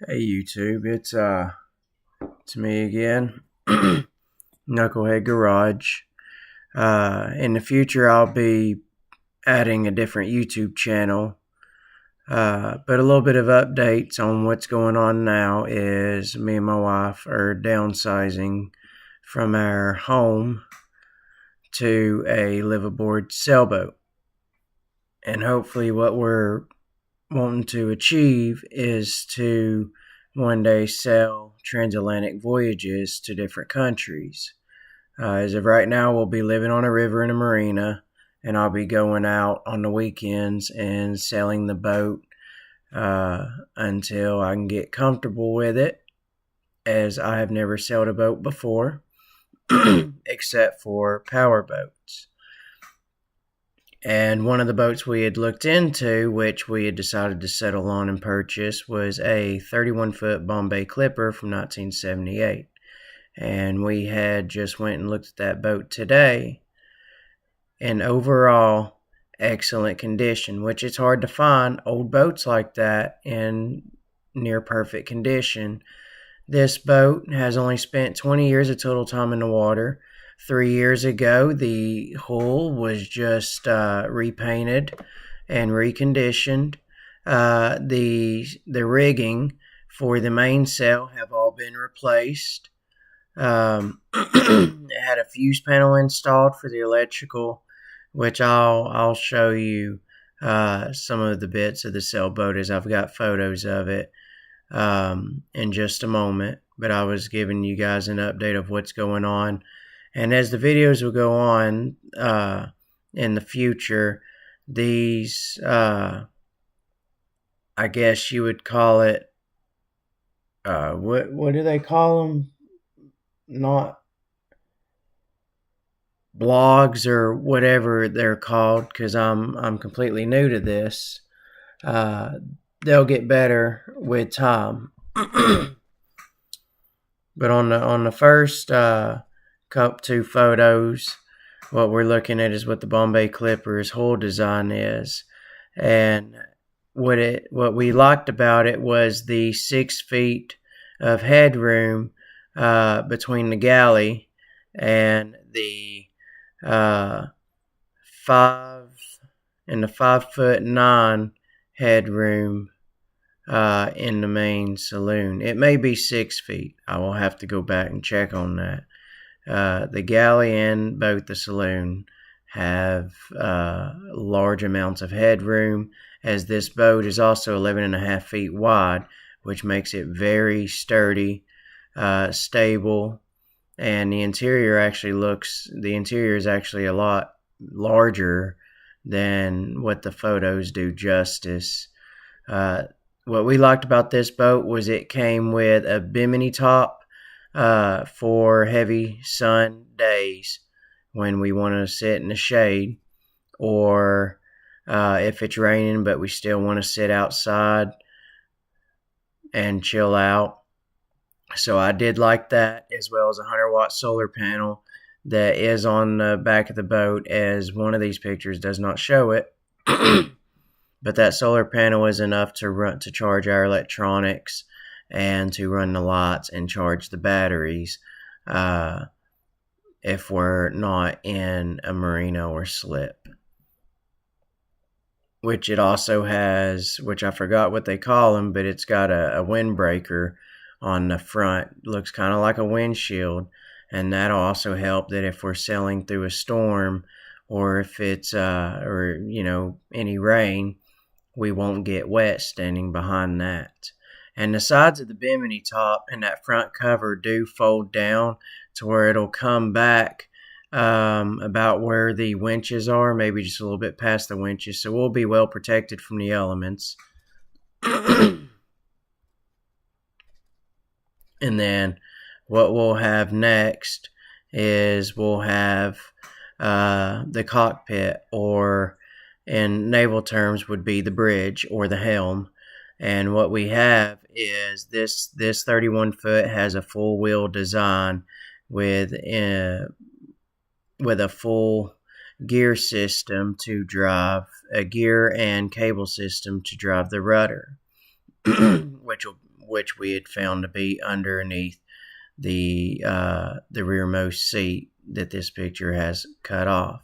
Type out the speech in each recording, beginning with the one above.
Hey YouTube, it's me again, Knucklehead Garage. In the future, I'll be adding a different YouTube channel, but a little bit of updates on what's going on now is me and my wife are downsizing from our home to a live-aboard sailboat, and hopefully, what we're wanting to achieve is to one day sail transatlantic voyages to different countries. As of right now, we'll be living on a river in a marina, and I'll be going out on the weekends and sailing the boat until I can get comfortable with it, as I have never sailed a boat before, except for power boats. And one of the boats we had looked into, which we had decided to settle on and purchase, was a 31-foot Bombay Clipper from 1978. And we had just went and looked at that boat today. In overall excellent condition, which it's hard to find old boats like that in near perfect condition. This boat has only spent 20 years of total time in the water. 3 years ago, the hull was just repainted and reconditioned. The rigging for the mainsail have all been replaced. It had a fuse panel installed for the electrical, which I'll show you some of the bits of the sailboat as I've got photos of it in just a moment. But I was giving you guys an update of what's going on. And as the videos will go on in the future, these, I guess you would call it, what do they call them? Not blogs or whatever they're called, because I'm completely new to this. They'll get better with time. But on the first two photos, what we're looking at is what the Bombay Clipper's hull design is, and what we liked about it was the 6 feet of headroom between the galley and the 5'9" headroom in the main saloon. It may be 6 feet. I will have to go back and check on that. The galley and both the saloon have large amounts of headroom, as this boat is also 11.5 feet wide, which makes it very sturdy, stable, and the interior is actually a lot larger than what the photos do justice. What we liked about this boat was it came with a bimini top for heavy sun days when we want to sit in the shade, or if it's raining but we still want to sit outside and chill out. So I did like that, as well as a 100-watt solar panel that is on the back of the boat, as one of these pictures does not show it. But that solar panel is enough to charge our electronics and to run the lights and charge the batteries if we're not in a marina or slip. Which it also has, which I forgot what they call them, but it's got a windbreaker on the front. Looks kind of like a windshield, and that'll also help that if we're sailing through a storm, or if it's any rain, we won't get wet standing behind that. And the sides of the bimini top and that front cover do fold down to where it'll come back about where the winches are, maybe just a little bit past the winches, so we'll be well protected from the elements. And then what we'll have next is we'll have the cockpit, or in naval terms would be the bridge or the helm. And what we have is this 31 foot has a full wheel design with a full gear system to drive, a gear and cable system to drive the rudder. which we had found to be underneath the rearmost seat that this picture has cut off.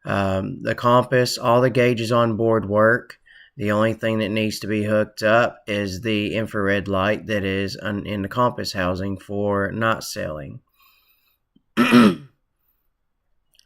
The compass, all the gauges on board work. The only thing that needs to be hooked up is the infrared light that is in the compass housing for not sailing.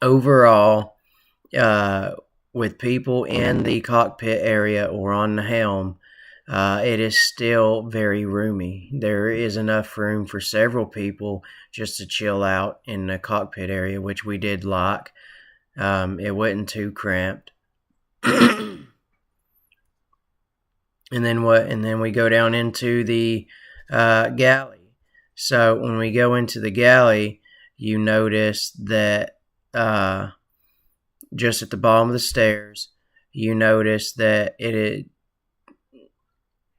Overall, with people in the cockpit area or on the helm, it is still very roomy. There is enough room for several people just to chill out in the cockpit area, which we did like. It wasn't too cramped. And then we go down into the galley. So when we go into the galley, you notice that just at the bottom of the stairs, you notice that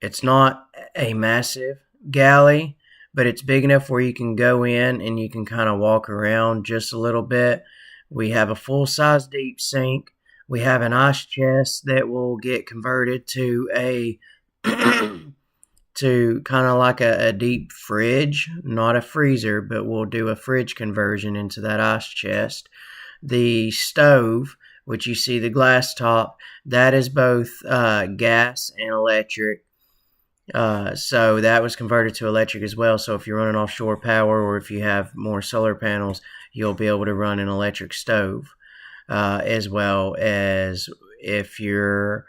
it's not a massive galley, but it's big enough where you can go in and you can kind of walk around just a little bit. We have a full-size deep sink. We have an ice chest that will get converted to to kind of like a deep fridge, not a freezer, but we'll do a fridge conversion into that ice chest. The stove, which you see the glass top, that is both gas and electric. So that was converted to electric as well. So if you're running offshore power or if you have more solar panels, you'll be able to run an electric stove. As well as if you're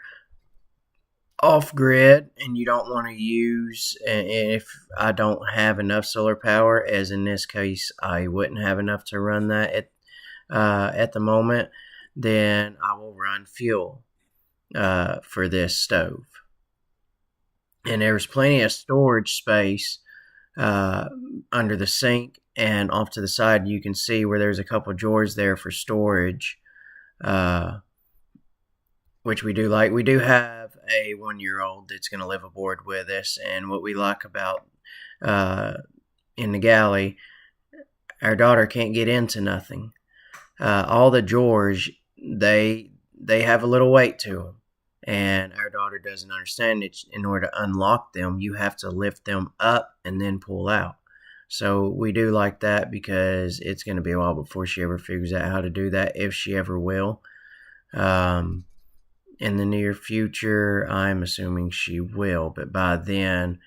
off grid and you don't want to use, and if I don't have enough solar power, as in this case I wouldn't have enough to run that at the moment, then I will run fuel for this stove. And there's plenty of storage space under the sink, and off to the side you can see where there's a couple drawers there for storage, which we do like. We do have a 1-year-old that's going to live aboard with us, and what we like about in the galley, our daughter can't get into nothing. All the drawers, they have a little weight to them, and our daughter doesn't understand it. In order to unlock them, you have to lift them up and then pull out. So we do like that because it's going to be a while before she ever figures out how to do that, if she ever will. In the near future, I'm assuming she will, but by then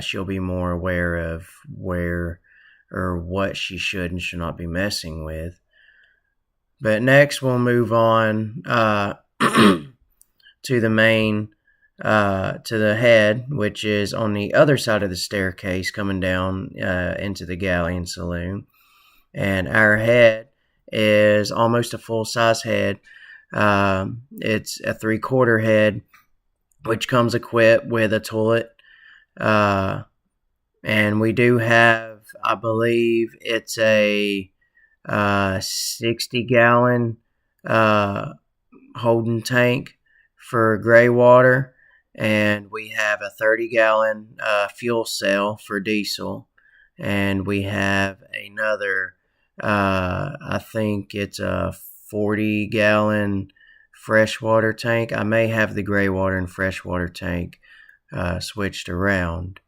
she'll be more aware of where or what she should and should not be messing with. But next we'll move on to the main, to the head, which is on the other side of the staircase coming down into the galley and saloon. And our head is almost a full-size head. It's a 3/4 head, which comes equipped with a toilet. And we do have, I believe it's a 60-gallon holding tank for gray water, and we have a 30-gallon fuel cell for diesel, and we have another, I think it's a 40-gallon freshwater tank. I may have the gray water and freshwater tank switched around.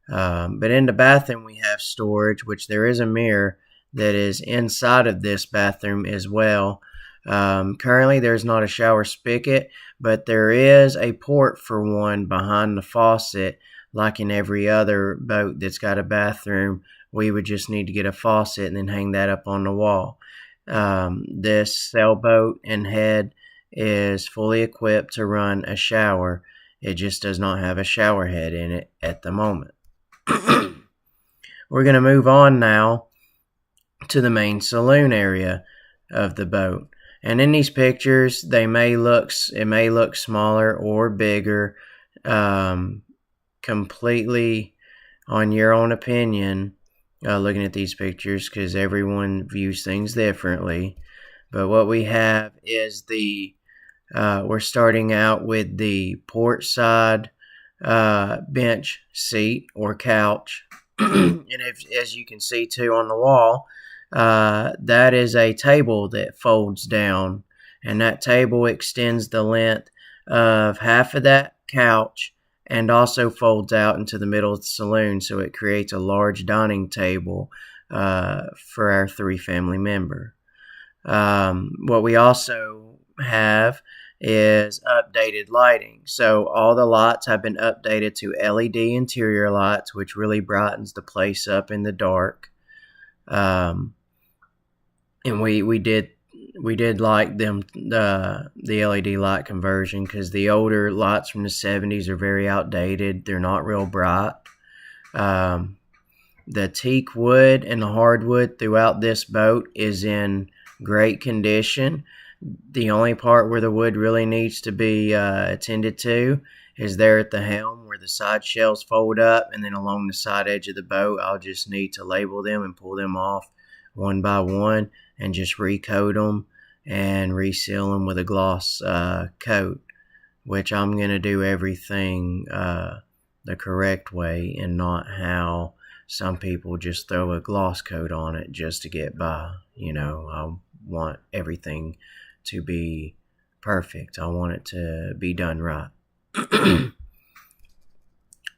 But in the bathroom we have storage, which there is a mirror that is inside of this bathroom as well. Currently there's not a shower spigot, but there is a port for one behind the faucet. Like in every other boat that's got a bathroom, we would just need to get a faucet and then hang that up on the wall. This sailboat and head is fully equipped to run a shower. It just does not have a shower head in it at the moment. We're going to move on now to the main saloon area of the boat. And in these pictures, it may look smaller or bigger, completely on your own opinion, looking at these pictures, because everyone views things differently. But what we have is we're starting out with the port side bench seat or couch. And as you can see too on the wall, that is a table that folds down, and that table extends the length of half of that couch and also folds out into the middle of the saloon, so it creates a large dining table for our 3 family member. What we also have is updated lighting. So all the lights have been updated to LED interior lights, which really brightens the place up in the dark. And we did like them, the LED light conversion, because the older lights from the 70s are very outdated. They're not real bright. The teak wood and the hardwood throughout this boat is in great condition. The only part where the wood really needs to be attended to is there at the helm, where the side shells fold up, and then along the side edge of the boat, I'll just need to label them and pull them off one by one and just recoat them and reseal them with a gloss coat, which I'm going to do everything the correct way and not how some people just throw a gloss coat on it just to get by. I want everything to be perfect. I want it to be done right.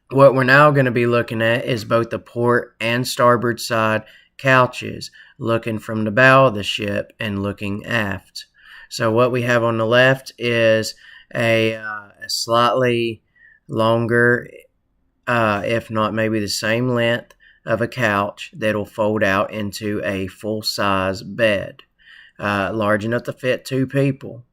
What we're now going to be looking at is both the port and starboard side couches, looking from the bow of the ship and looking aft. So what we have on the left is a slightly longer, if not maybe the same length, of a couch that'll fold out into a full-size bed, large enough to fit 2 people.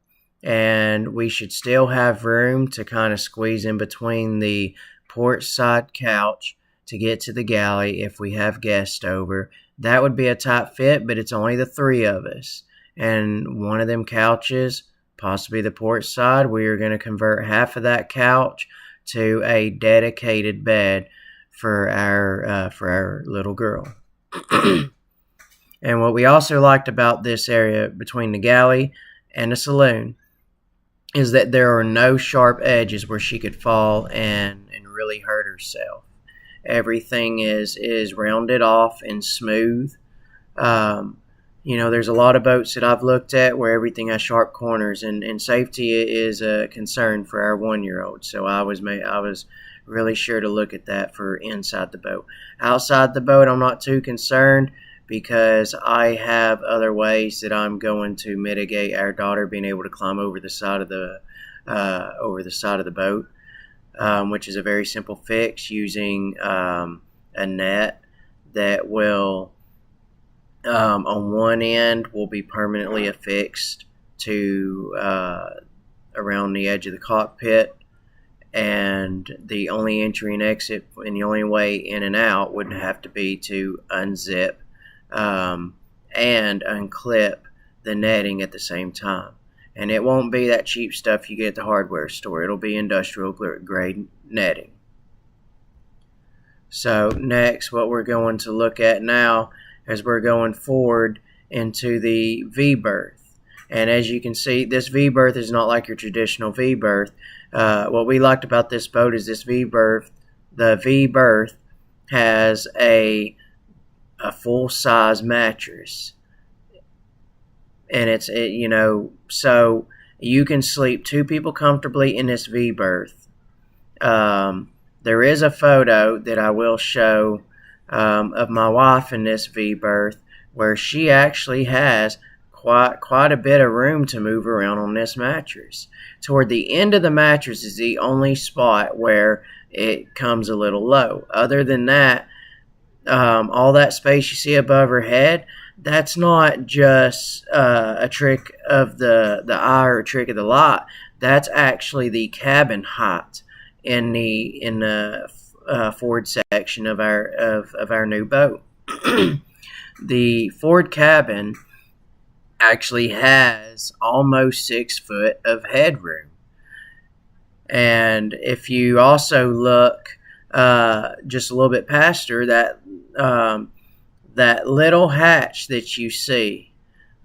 And we should still have room to kind of squeeze in between the port side couch to get to the galley if we have guests over. That would be a tight fit, but it's only the 3 of us. And one of them couches, possibly the port side, we are going to convert half of that couch to a dedicated bed for our little girl. And what we also liked about this area between the galley and the saloon is that there are no sharp edges where she could fall and really hurt herself. Everything is rounded off and smooth. There's a lot of boats that I've looked at where everything has sharp corners, and safety is a concern for our 1-year-old. So I was really sure to look at that for inside the boat. Outside the boat, I'm not too concerned, because I have other ways that I'm going to mitigate our daughter being able to climb over the side of the boat, which is a very simple fix using a net that will, on one end, will be permanently affixed to around the edge of the cockpit, and the only entry and exit and the only way in and out would have to be to unzip and unclip the netting at the same time. And it won't be that cheap stuff you get at the hardware store. It'll be industrial grade netting. So next, what we're going to look at now is we're going forward into the V-berth. And as you can see, this V-berth is not like your traditional V-berth. What we liked about this boat is this V-berth. The V-berth has a full-size mattress, and so you can sleep 2 people comfortably in this V-berth. There is a photo that I will show of my wife in this V-berth, where she actually has quite a bit of room to move around on this mattress. Toward the end of the mattress is the only spot where it comes a little low. Other than that, all that space you see above her head, that's not just a trick of the eye or a trick of the light. That's actually the cabin height in the forward section of our new boat. The forward cabin actually has almost 6 foot of headroom. And if you also look just a little bit past her, that little hatch that you see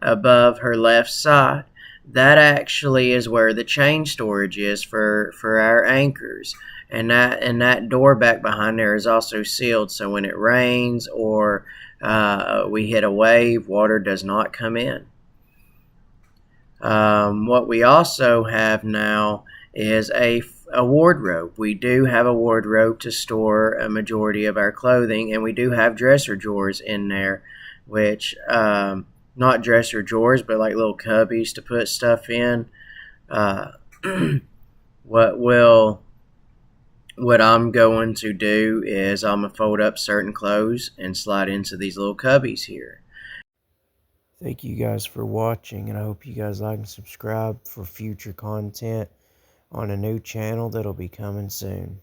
above her left side, that actually is where the chain storage is for our anchors. And that door back behind there is also sealed, so when it rains or we hit a wave, water does not come in. What we also have now is a wardrobe. We do have a wardrobe to store a majority of our clothing, and we do have dresser drawers in there, which not dresser drawers, but like little cubbies to put stuff in. Uh, what will what I'm going to do is I'm gonna fold up certain clothes and slide into these little cubbies here. Thank you guys for watching, and I hope you guys like and subscribe for future content on a new channel that'll be coming soon.